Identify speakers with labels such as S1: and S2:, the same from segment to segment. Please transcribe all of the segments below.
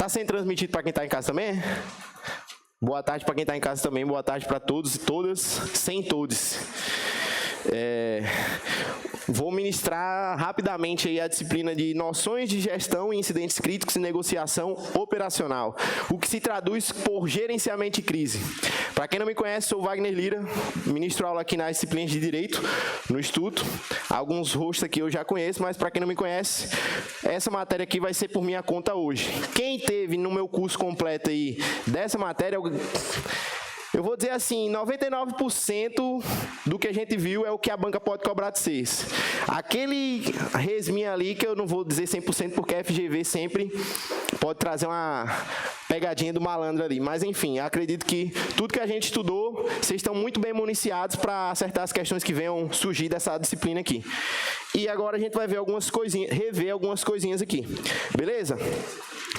S1: Tá sendo transmitido para quem está em casa também? Boa tarde para quem está em casa também, boa tarde para todos e todas, sem todos. Vou ministrar rapidamente aí a disciplina de noções de gestão e incidentes críticos e negociação operacional, o que se traduz por gerenciamento de crise. Para quem não me conhece, sou Wagner Lira, ministro aula aqui nas disciplinas de Direito, no Instituto. Alguns rostos aqui eu já conheço, mas para quem não me conhece, essa matéria aqui vai ser por minha conta hoje. Quem teve no meu curso completo aí dessa matéria, eu vou dizer assim, 99% do que a gente viu é o que a banca pode cobrar de vocês. Aquele resminho ali, que eu não vou dizer 100% porque a FGV sempre pode trazer uma pegadinha do malandro ali. Mas, enfim, acredito que tudo que a gente estudou, vocês estão muito bem municiados para acertar as questões que venham surgir dessa disciplina aqui. E agora a gente vai ver algumas coisinhas, rever algumas coisinhas aqui. Beleza?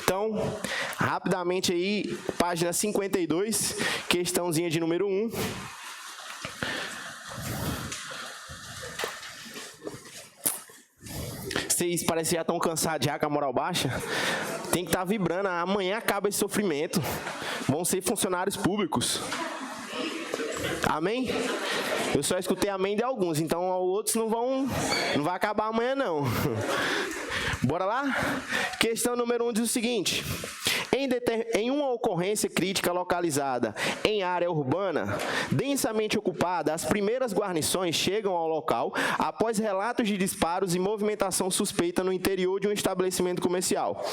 S1: Então, rapidamente aí, página 52, questãozinha de número 1. Vocês parecem que já estão cansados já com a moral baixa? Tem que estar vibrando, amanhã acaba esse sofrimento. Vão ser funcionários públicos. Amém? Eu só escutei amém de alguns, então outros não vai acabar amanhã não. Bora lá? Questão número 1 diz o seguinte: em uma ocorrência crítica localizada em área urbana, densamente ocupada, as primeiras guarnições chegam ao local após relatos de disparos e movimentação suspeita no interior de um estabelecimento comercial.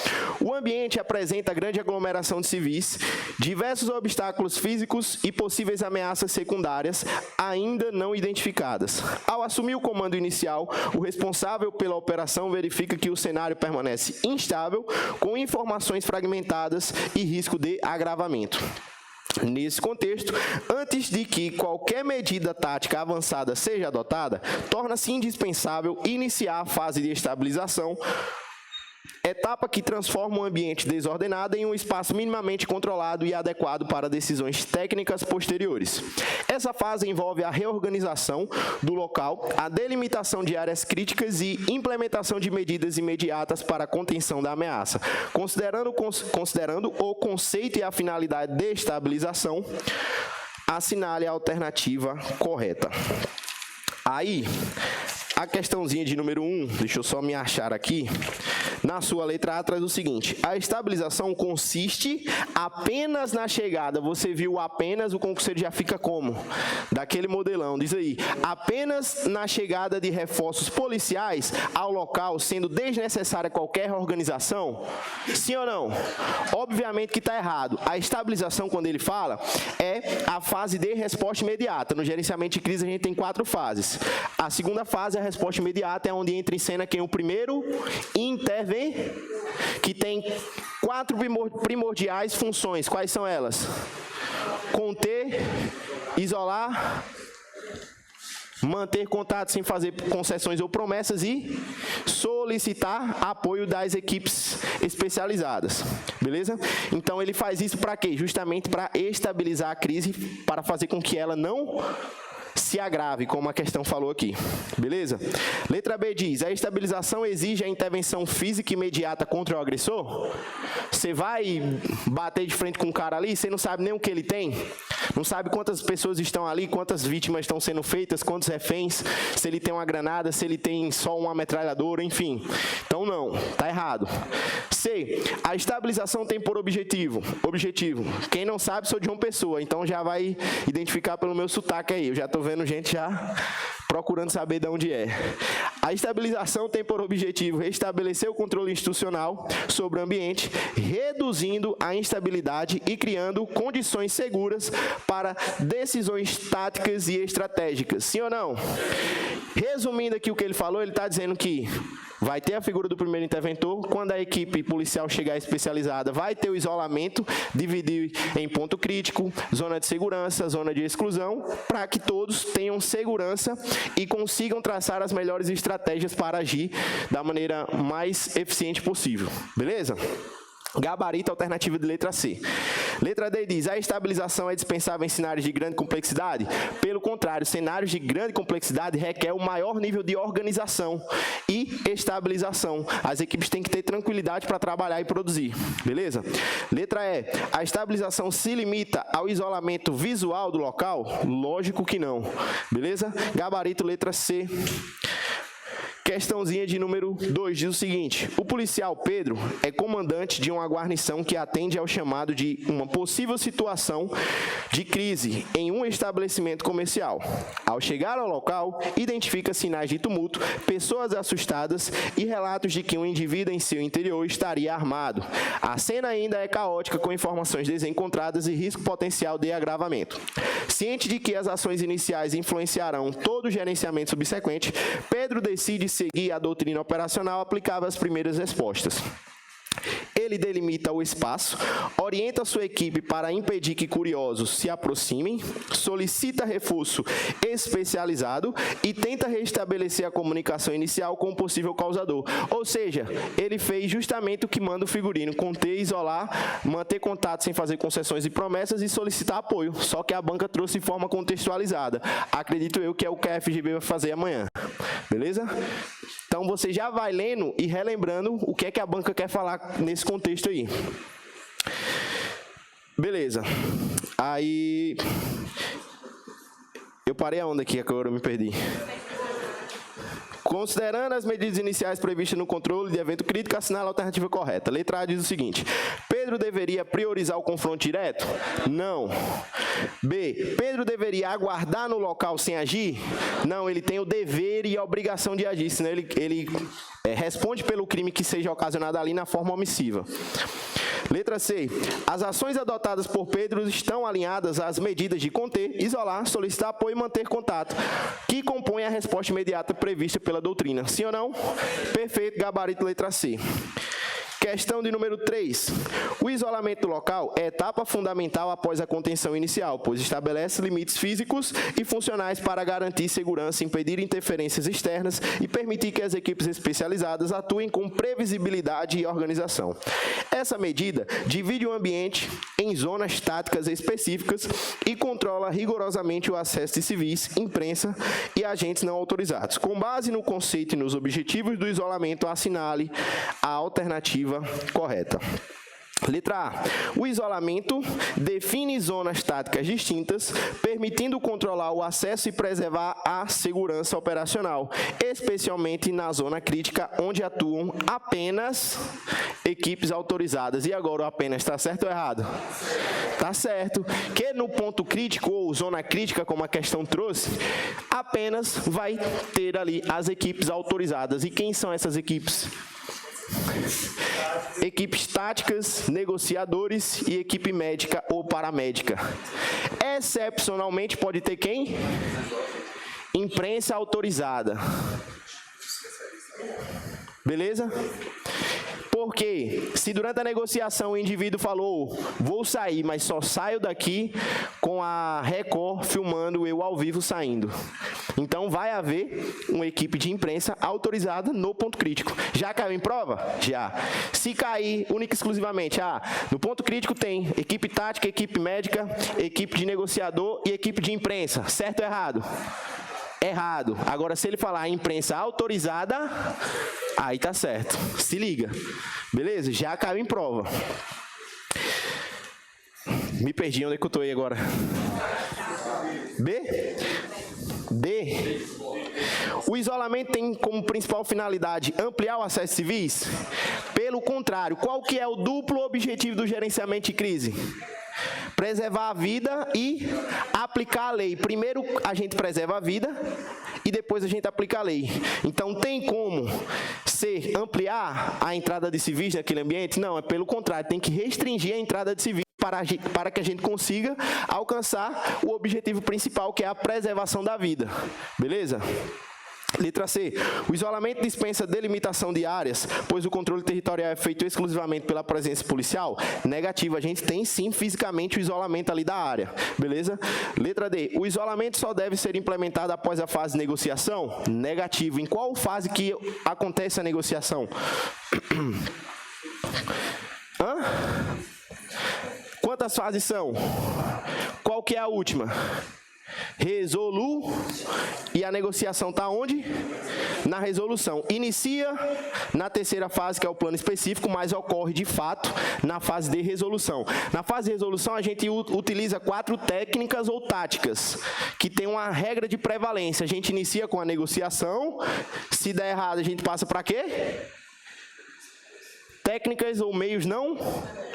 S1: O ambiente apresenta grande aglomeração de civis, diversos obstáculos físicos e possíveis ameaças secundárias ainda não identificadas. Ao assumir o comando inicial, o responsável pela operação verifica que o cenário permanece instável, com informações fragmentadas e risco de agravamento. Nesse contexto, antes de que qualquer medida tática avançada seja adotada, torna-se indispensável iniciar a fase de estabilização, etapa que transforma um ambiente desordenado em um espaço minimamente controlado e adequado para decisões técnicas posteriores. Essa fase envolve a reorganização do local, a delimitação de áreas críticas e implementação de medidas imediatas para a contenção da ameaça. Considerando o conceito e a finalidade de estabilização, assinale a alternativa correta. Aí, a questãozinha de número 1, deixa eu só me achar aqui, na sua letra A traz o seguinte: a estabilização consiste apenas na chegada. Você viu apenas, o concurseiro já fica como? Daquele modelão, diz aí, apenas na chegada de reforços policiais ao local, sendo desnecessária qualquer organização? Sim ou não? Obviamente que está errado. A estabilização, quando ele fala, é a fase de resposta imediata. No gerenciamento de crise a gente tem 4 fases. A segunda fase é a resposta imediata, é onde entra em cena quem? O primeiro intervém, que tem 4 primordiais funções. Quais são elas? Conter, isolar, manter contato sem fazer concessões ou promessas e solicitar apoio das equipes especializadas. Beleza? Então ele faz isso para quê? Justamente para estabilizar a crise, para fazer com que ela não se agrave, como a questão falou aqui. Beleza? Letra B diz: a estabilização exige a intervenção física imediata contra o agressor? Você vai bater de frente com um cara ali, você não sabe nem o que ele tem, não sabe quantas pessoas estão ali, quantas vítimas estão sendo feitas, quantos reféns, se ele tem uma granada, se ele tem só uma metralhadora, enfim. Então não, tá errado. C, a estabilização tem por objetivo, quem não sabe, sou de João Pessoa, então já vai identificar pelo meu sotaque aí, eu já estou vendo gente já procurando saber de onde é. A estabilização tem por objetivo restabelecer o controle institucional sobre o ambiente, reduzindo a instabilidade e criando condições seguras para decisões táticas e estratégicas. Sim ou não? Resumindo aqui o que ele falou, ele está dizendo que vai ter a figura do primeiro interventor, quando a equipe policial chegar especializada, vai ter o isolamento, dividir em ponto crítico, zona de segurança, zona de exclusão, para que todos tenham segurança e consigam traçar as melhores estratégias para agir da maneira mais eficiente possível. Beleza? Gabarito, alternativa de letra C. Letra D diz, a estabilização é dispensável em cenários de grande complexidade? Pelo contrário, cenários de grande complexidade requer o maior nível de organização e estabilização. As equipes têm que ter tranquilidade para trabalhar e produzir, beleza? Letra E, a estabilização se limita ao isolamento visual do local? Lógico que não, beleza? Gabarito, letra C. Questãozinha de número 2 diz o seguinte, o policial Pedro é comandante de uma guarnição que atende ao chamado de uma possível situação de crise em um estabelecimento comercial. Ao chegar ao local, identifica sinais de tumulto, pessoas assustadas e relatos de que um indivíduo em seu interior estaria armado. A cena ainda é caótica, com informações desencontradas e risco potencial de agravamento. Ciente de que as ações iniciais influenciarão todo o gerenciamento subsequente, Pedro decide seguir a doutrina operacional aplicável às primeiras respostas. Ele delimita o espaço, orienta sua equipe para impedir que curiosos se aproximem, solicita reforço especializado e tenta restabelecer a comunicação inicial com o possível causador. Ou seja, ele fez justamente o que manda o figurino, conter, isolar, manter contato sem fazer concessões e promessas e solicitar apoio. Só que a banca trouxe de forma contextualizada. Acredito eu que é o que a FGV vai fazer amanhã. Beleza? Então, você já vai lendo e relembrando o que é que a banca quer falar nesse contexto aí. Beleza. Aí... eu parei aonde aqui? Agora eu me perdi. Considerando as medidas iniciais previstas no controle de evento crítico, assinala a alternativa correta. Letra A diz o seguinte, Pedro deveria priorizar o confronto direto? Não. B, Pedro deveria aguardar no local sem agir? Não, ele tem o dever e a obrigação de agir, senão ele responde pelo crime que seja ocasionado ali na forma omissiva. Letra C. As ações adotadas por Pedro estão alinhadas às medidas de conter, isolar, solicitar apoio e manter contato, que compõem a resposta imediata prevista pela doutrina. Sim ou não? Perfeito, gabarito, letra C. Questão de número 3. O isolamento do local é etapa fundamental após a contenção inicial, pois estabelece limites físicos e funcionais para garantir segurança, impedir interferências externas e permitir que as equipes especializadas atuem com previsibilidade e organização. Essa medida divide o ambiente em zonas táticas específicas e controla rigorosamente o acesso de civis, imprensa e agentes não autorizados. Com base no conceito e nos objetivos do isolamento, assinale a alternativa correta. Letra A. O isolamento define zonas táticas distintas, permitindo controlar o acesso e preservar a segurança operacional, especialmente na zona crítica, onde atuam apenas equipes autorizadas. E agora o apenas está certo ou errado? Está certo. Que no ponto crítico, ou zona crítica, como a questão trouxe, apenas vai ter ali as equipes autorizadas. E quem são essas equipes? Equipes táticas, negociadores e equipe médica ou paramédica. Excepcionalmente pode ter quem? Imprensa autorizada. Beleza? Porque se durante a negociação o indivíduo falou, vou sair, mas só saio daqui com a Record filmando eu ao vivo saindo. Então vai haver uma equipe de imprensa autorizada no ponto crítico. Já caiu em prova? Já. Se cair única e exclusivamente, no ponto crítico tem equipe tática, equipe médica, equipe de negociador e equipe de imprensa. Certo ou errado? Errado. Agora, se ele falar imprensa autorizada, aí tá certo. Se liga. Beleza? Já caiu em prova. Me perdi. Onde é que eu tô aí agora? B? D. O isolamento tem como principal finalidade ampliar o acesso civis? Pelo contrário, qual que é o duplo objetivo do gerenciamento de crise? Preservar a vida e aplicar a lei. Primeiro a gente preserva a vida e depois a gente aplica a lei. Então tem como ampliar a entrada de civis naquele ambiente? Não, é pelo contrário, tem que restringir a entrada de civis para que a gente consiga alcançar o objetivo principal, que é a preservação da vida. Beleza? Letra C. O isolamento dispensa delimitação de áreas, pois o controle territorial é feito exclusivamente pela presença policial? Negativo. A gente tem sim fisicamente o isolamento ali da área. Beleza? Letra D. O isolamento só deve ser implementado após a fase de negociação? Negativo. Em qual fase que acontece a negociação? Quantas fases são? Qual que é a última? E a negociação está onde? Na resolução. Inicia na terceira fase, que é o plano específico, mas ocorre de fato na fase de resolução. Na fase de resolução, a gente utiliza 4 técnicas ou táticas, que tem uma regra de prevalência. A gente inicia com a negociação, se der errado, a gente passa para quê? Técnicas ou meios não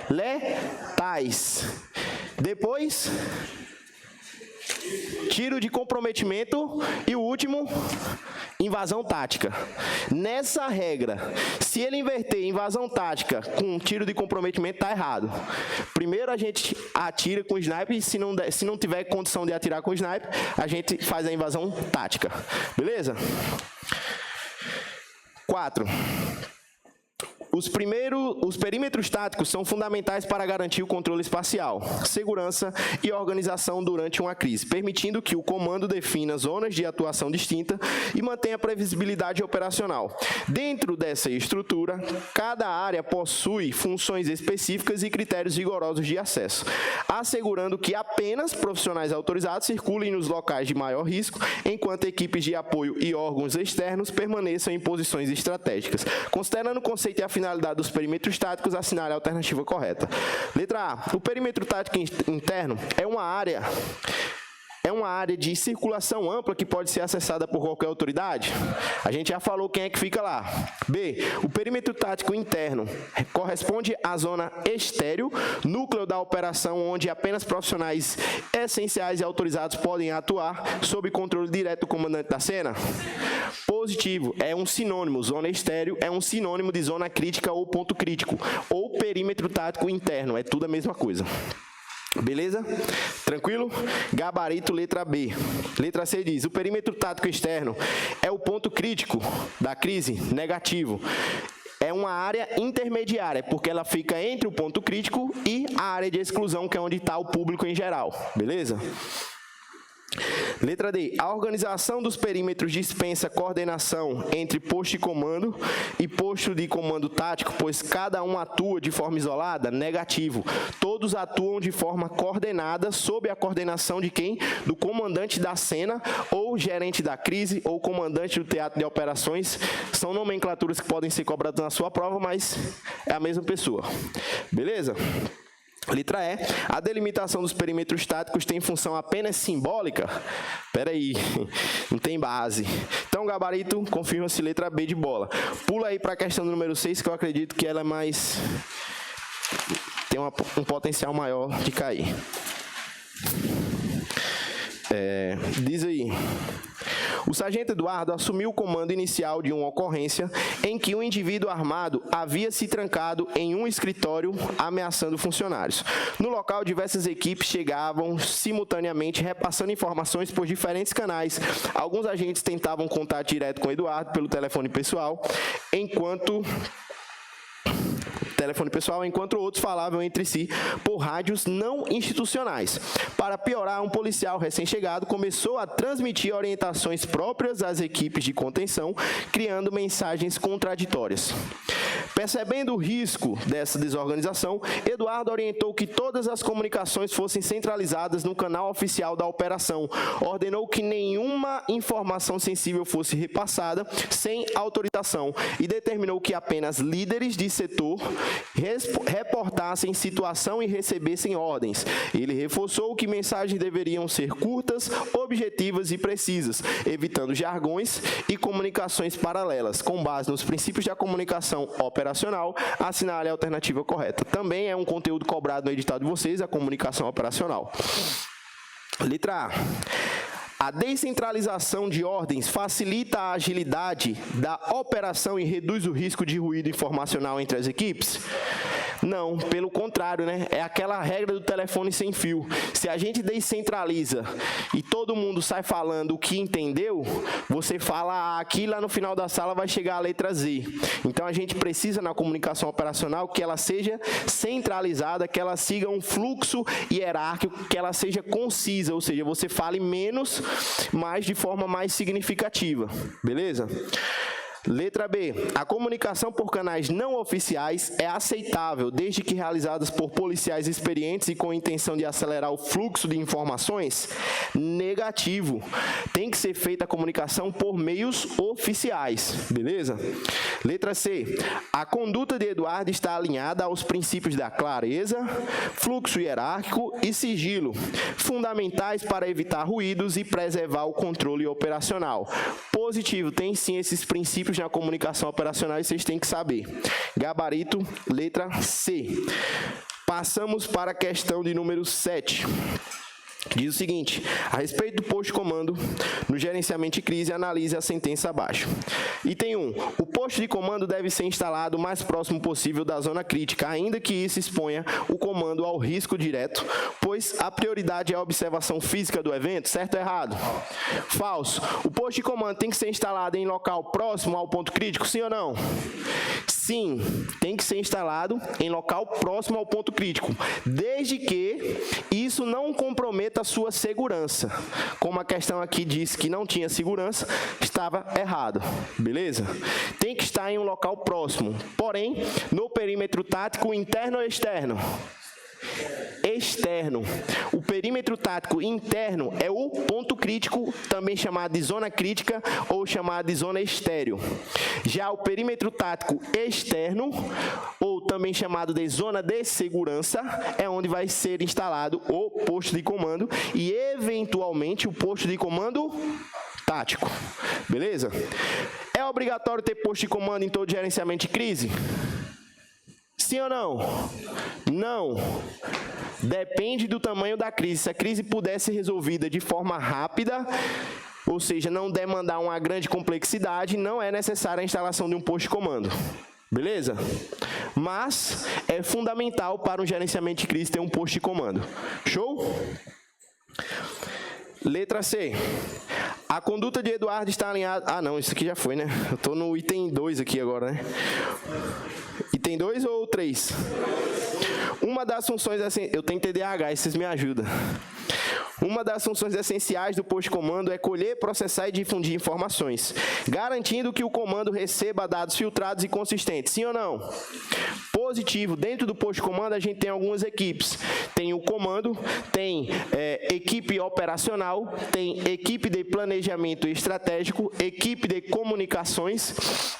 S1: letais. Depois, tiro de comprometimento e o último, invasão tática. Nessa regra, se ele inverter invasão tática com tiro de comprometimento, está errado. Primeiro a gente atira com o sniper e se não tiver condição de atirar com o sniper, a gente faz a invasão tática. Beleza? 4. Os perímetros táticos são fundamentais para garantir o controle espacial, segurança e organização durante uma crise, permitindo que o comando defina zonas de atuação distinta e mantenha a previsibilidade operacional. Dentro dessa estrutura, cada área possui funções específicas e critérios rigorosos de acesso, assegurando que apenas profissionais autorizados circulem nos locais de maior risco, enquanto equipes de apoio e órgãos externos permaneçam em posições estratégicas. Considerando o conceito e a finalidade dos perímetros táticos, assinale a alternativa correta. Letra A. O perímetro tático interno é uma área de circulação ampla que pode ser acessada por qualquer autoridade? A gente já falou quem é que fica lá. B. O perímetro tático interno corresponde à zona estéreo, núcleo da operação onde apenas profissionais essenciais e autorizados podem atuar sob controle direto do comandante da cena? Positivo. É um sinônimo. Zona estéreo é um sinônimo de zona crítica ou ponto crítico. Ou perímetro tático interno. É tudo a mesma coisa. Beleza? Tranquilo? Gabarito, letra B. Letra C diz, o perímetro tático externo é o ponto crítico da crise? Negativo. É uma área intermediária, porque ela fica entre o ponto crítico e a área de exclusão, que é onde está o público em geral. Beleza? Letra D. A organização dos perímetros dispensa coordenação entre posto de comando e posto de comando tático, pois cada um atua de forma isolada? Negativo. Todos atuam de forma coordenada, sob a coordenação de quem? Do comandante da cena, ou gerente da crise, ou comandante do teatro de operações. São nomenclaturas que podem ser cobradas na sua prova, mas é a mesma pessoa. Beleza? Letra E. A delimitação dos perímetros táticos tem função apenas simbólica? Espera aí, não tem base. Então, gabarito, confirma-se letra B de bola. Pula aí para a questão número 6, que eu acredito que ela é mais... tem um potencial maior de cair. Diz aí. O sargento Eduardo assumiu o comando inicial de uma ocorrência em que um indivíduo armado havia se trancado em um escritório ameaçando funcionários. No local, diversas equipes chegavam simultaneamente repassando informações por diferentes canais. Alguns agentes tentavam contato direto com Eduardo pelo telefone pessoal, enquanto outros falavam entre si por rádios não institucionais. Para piorar, um policial recém-chegado começou a transmitir orientações próprias às equipes de contenção, criando mensagens contraditórias. Percebendo o risco dessa desorganização, Eduardo orientou que todas as comunicações fossem centralizadas no canal oficial da operação. Ordenou que nenhuma informação sensível fosse repassada sem autorização e determinou que apenas líderes de setor reportassem situação e recebessem ordens. Ele reforçou que mensagens deveriam ser curtas, objetivas e precisas, evitando jargões e comunicações paralelas, com base nos princípios da comunicação operacional. Assinale a alternativa correta. Também é um conteúdo cobrado no edital de vocês, a comunicação operacional. Letra A. A descentralização de ordens facilita a agilidade da operação e reduz o risco de ruído informacional entre as equipes? Não, pelo contrário, né? É aquela regra do telefone sem fio. Se a gente descentraliza e todo mundo sai falando o que entendeu, você fala A aqui, lá no final da sala vai chegar a letra Z. Então a gente precisa na comunicação operacional que ela seja centralizada, que ela siga um fluxo hierárquico, que ela seja concisa, ou seja, você fale menos, mas de forma mais significativa. Beleza? Letra B. A comunicação por canais não oficiais é aceitável, desde que realizadas por policiais experientes e com a intenção de acelerar o fluxo de informações? Negativo. Tem que ser feita a comunicação por meios oficiais, beleza? Letra C. A conduta de Eduardo está alinhada aos princípios da clareza, fluxo hierárquico e sigilo, fundamentais para evitar ruídos e preservar o controle operacional. Positivo, tem sim esses princípios na comunicação operacional e vocês têm que saber. Gabarito, letra C. Passamos para a questão de número 7. Diz o seguinte: a respeito do posto de comando, no gerenciamento de crise, analise a sentença abaixo. Item 1. O posto de comando deve ser instalado o mais próximo possível da zona crítica, ainda que isso exponha o comando ao risco direto, pois a prioridade é a observação física do evento, certo ou errado? Falso. O posto de comando tem que ser instalado em local próximo ao ponto crítico, sim ou não? Sim, tem que ser instalado em local próximo ao ponto crítico, desde que isso não comprometa a sua segurança. Como a questão aqui diz que não tinha segurança, estava errado, beleza? Tem que estar em um local próximo, porém, no perímetro tático interno ou externo? Externo. O perímetro tático interno é o ponto crítico, também chamado de zona crítica ou chamado de zona estéreo. Já o perímetro tático externo, ou também chamado de zona de segurança, é onde vai ser instalado o posto de comando e, eventualmente, o posto de comando tático. Beleza? É obrigatório ter posto de comando em todo gerenciamento de crise? Sim ou não? Não. Depende do tamanho da crise. Se a crise puder ser resolvida de forma rápida, ou seja, não demandar uma grande complexidade, não é necessária a instalação de um posto de comando. Beleza? Mas é fundamental para um gerenciamento de crise ter um posto de comando. Show? Letra C. A conduta de Eduardo está alinhada... Ah, não, isso aqui já foi, né? Eu estou no item 2 aqui agora, né? Item 2 ou 3? Uma das funções... Eu tenho TDAH, vocês me ajudam. Uma das funções essenciais do posto de comando é colher, processar e difundir informações, garantindo que o comando receba dados filtrados e consistentes. Sim ou não? Positivo. Dentro do posto de comando, a gente tem algumas equipes. Tem o comando, tem equipe operacional, tem equipe de planejamento estratégico, equipe de comunicações,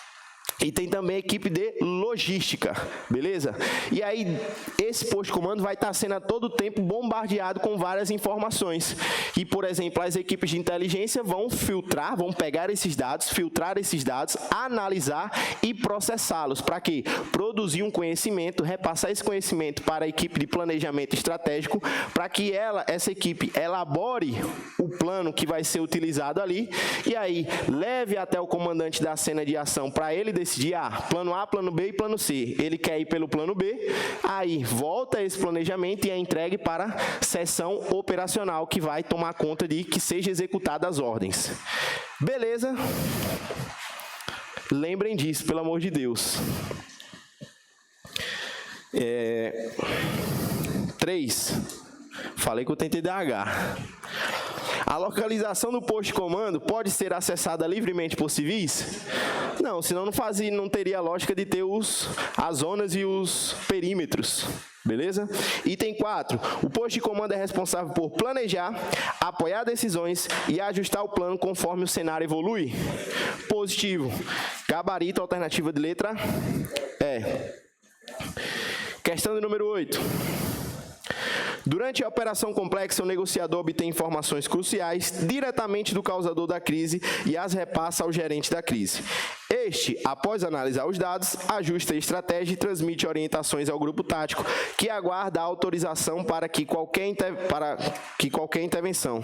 S1: e tem também a equipe de logística, beleza? E aí, esse posto de comando vai estar sendo a todo tempo bombardeado com várias informações. E, por exemplo, as equipes de inteligência vão filtrar, vão pegar esses dados, filtrar esses dados, analisar e processá-los. Para quê? Produzir um conhecimento, repassar esse conhecimento para a equipe de planejamento estratégico, para que essa equipe elabore o plano que vai ser utilizado ali, e aí leve até o comandante da cena de ação para ele decidir, plano A, plano B e plano C. Ele quer ir pelo plano B, aí volta esse planejamento e é entregue para a seção operacional, que vai tomar conta de que seja executadas as ordens. Beleza? Lembrem disso, pelo amor de Deus. 3. Falei que eu tenho TDAH. A localização do posto de comando pode ser acessada livremente por civis? Não, senão não teria lógica de ter as zonas e os perímetros. Beleza? Item 4. O posto de comando é responsável por planejar, apoiar decisões e ajustar o plano conforme o cenário evolui? Positivo. Gabarito, alternativa de letra E. Questão de número 8. Durante a operação complexa, o negociador obtém informações cruciais diretamente do causador da crise e as repassa ao gerente da crise. Este, após analisar os dados, ajusta a estratégia e transmite orientações ao grupo tático, que aguarda a autorização para qualquer intervenção.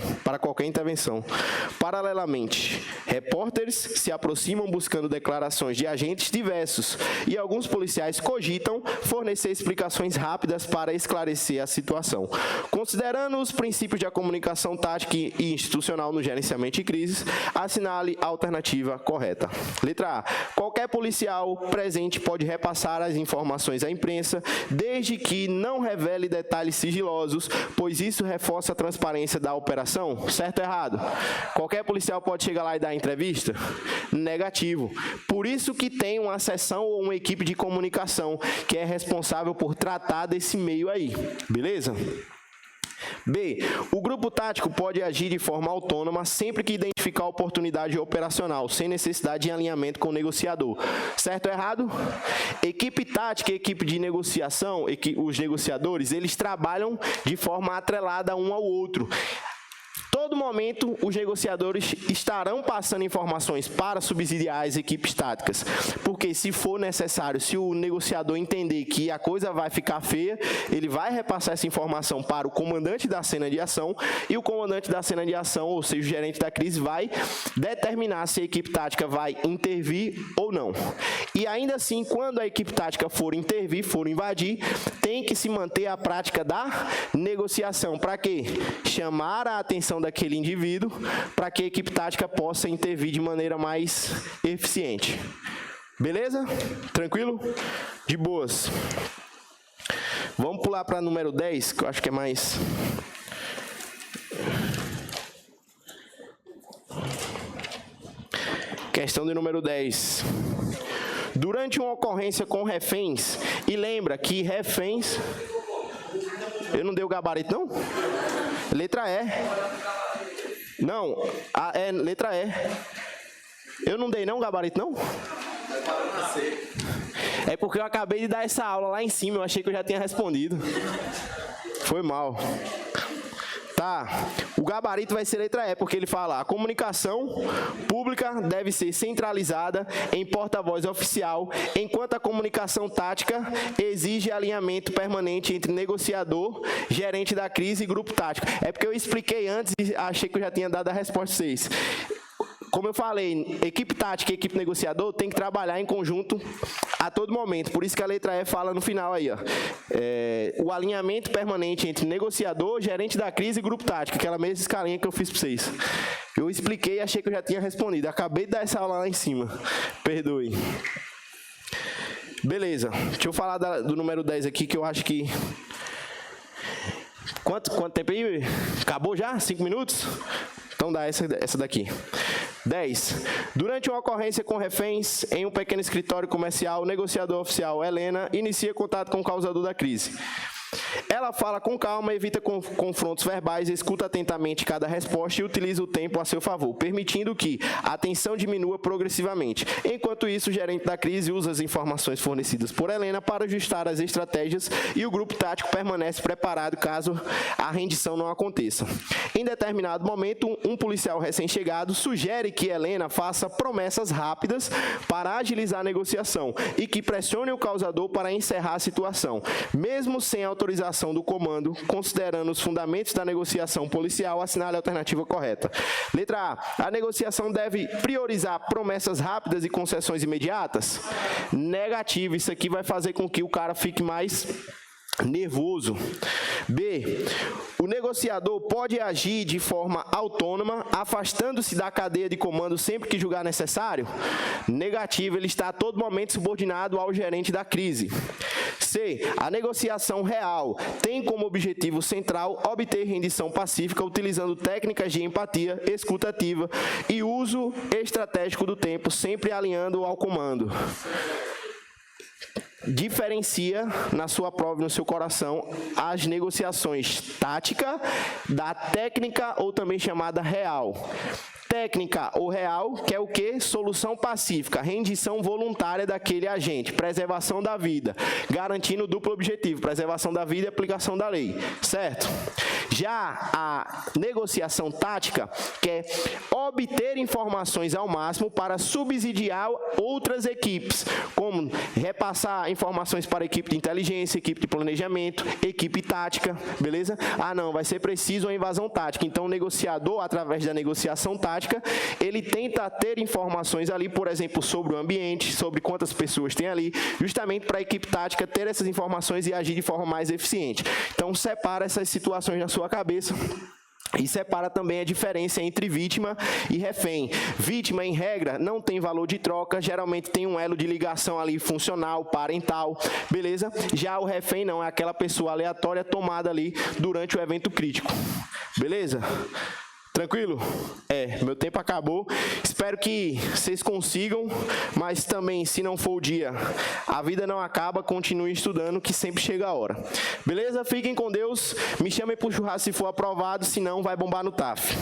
S1: Paralelamente, repórteres se aproximam buscando declarações de agentes diversos e alguns policiais cogitam fornecer explicações rápidas para esclarecer a situação. negociação. Considerando os princípios da comunicação tática e institucional no gerenciamento de crises, assinale a alternativa correta. Letra A. Qualquer policial presente pode repassar as informações à imprensa, desde que não revele detalhes sigilosos, pois isso reforça a transparência da operação? Certo ou errado? Qualquer policial pode chegar lá e dar entrevista? Negativo. Por isso que tem uma seção ou uma equipe de comunicação que é responsável por tratar desse meio aí. Beleza? B. O grupo tático pode agir de forma autônoma sempre que identificar a oportunidade operacional, sem necessidade de alinhamento com o negociador. Certo ou errado? Equipe tática e equipe de negociação, os negociadores, eles trabalham de forma atrelada um ao outro. Todo momento, os negociadores estarão passando informações para subsidiar as equipes táticas, porque se for necessário, se o negociador entender que a coisa vai ficar feia, ele vai repassar essa informação para o comandante da cena de ação, e o comandante da cena de ação, ou seja, o gerente da crise, vai determinar se a equipe tática vai intervir ou não. E ainda assim, quando a equipe tática for intervir, for invadir, tem que se manter a prática da negociação. Para quê? Chamar a atenção daquele indivíduo para que a equipe tática possa intervir de maneira mais eficiente. Beleza? Tranquilo? De boas. Vamos pular para número 10, que eu acho que é mais... Questão de número 10. Durante uma ocorrência com reféns, e lembra que reféns... Eu não dei o gabarito, não? Letra E. Não, letra E. Eu não dei não o gabarito, não? É porque eu acabei de dar essa aula lá em cima, eu achei que eu já tinha respondido. Foi mal. Tá, o gabarito vai ser letra E, porque ele fala: a comunicação pública deve ser centralizada em porta-voz oficial, enquanto a comunicação tática exige alinhamento permanente entre negociador, gerente da crise e grupo tático. É porque eu expliquei antes e achei que eu já tinha dado a resposta a vocês. Como eu falei, equipe tática e equipe negociador tem que trabalhar em conjunto a todo momento. Por isso que a letra E fala no final aí, ó. O alinhamento permanente entre negociador, gerente da crise e grupo tático, aquela mesma escalinha que eu fiz para vocês. Eu expliquei e achei que eu já tinha respondido. Acabei de dar essa aula lá em cima. Perdoe. Beleza. Deixa eu falar do número 10 aqui, que eu acho que... Quanto tempo aí? Acabou já? 5 minutos? Então dá essa daqui. 10. Durante uma ocorrência com reféns em um pequeno escritório comercial, o negociador oficial, Helena, inicia contato com o causador da crise. Ela fala com calma, evita confrontos verbais, escuta atentamente cada resposta e utiliza o tempo a seu favor, permitindo que a tensão diminua progressivamente. Enquanto isso, o gerente da crise usa as informações fornecidas por Helena para ajustar as estratégias e o grupo tático permanece preparado caso a rendição não aconteça. Em determinado momento, um policial recém-chegado sugere que Helena faça promessas rápidas para agilizar a negociação e que pressione o causador para encerrar a situação, mesmo sem autorização do comando, considerando os fundamentos da negociação policial, assinale a alternativa correta. Letra A. A negociação deve priorizar promessas rápidas e concessões imediatas? Negativo. Isso aqui vai fazer com que o cara fique mais nervoso. B. O negociador pode agir de forma autônoma, afastando-se da cadeia de comando sempre que julgar necessário? Negativo. Ele está a todo momento subordinado ao gerente da crise. C. A negociação real tem como objetivo central obter rendição pacífica utilizando técnicas de empatia, escuta ativa e uso estratégico do tempo, sempre alinhando ao comando. Diferencia na sua prova e no seu coração as negociações tática da técnica ou também chamada real. Técnica ou real, que é o quê? Solução pacífica, rendição voluntária daquele agente, preservação da vida, garantindo o duplo objetivo, preservação da vida e aplicação da lei, certo? Já a negociação tática quer obter informações ao máximo para subsidiar outras equipes, como repassar informações para a equipe de inteligência, equipe de planejamento, equipe tática, beleza? Ah, não, vai ser preciso uma invasão tática. Então, o negociador, através da negociação tática, ele tenta ter informações ali, por exemplo, sobre o ambiente, sobre quantas pessoas tem ali, justamente para a equipe tática ter essas informações e agir de forma mais eficiente. Então, separa essas situações na sua cabeça. E separa também a diferença entre vítima e refém. Vítima, em regra, não tem valor de troca, geralmente tem um elo de ligação ali funcional, parental, beleza? Já o refém não, é aquela pessoa aleatória tomada ali durante o evento crítico, beleza? Tranquilo? Meu tempo acabou. Espero que vocês consigam, mas também, se não for o dia, a vida não acaba, continue estudando, que sempre chega a hora. Beleza? Fiquem com Deus. Me chamem pro churrasco se for aprovado, senão vai bombar no TAF.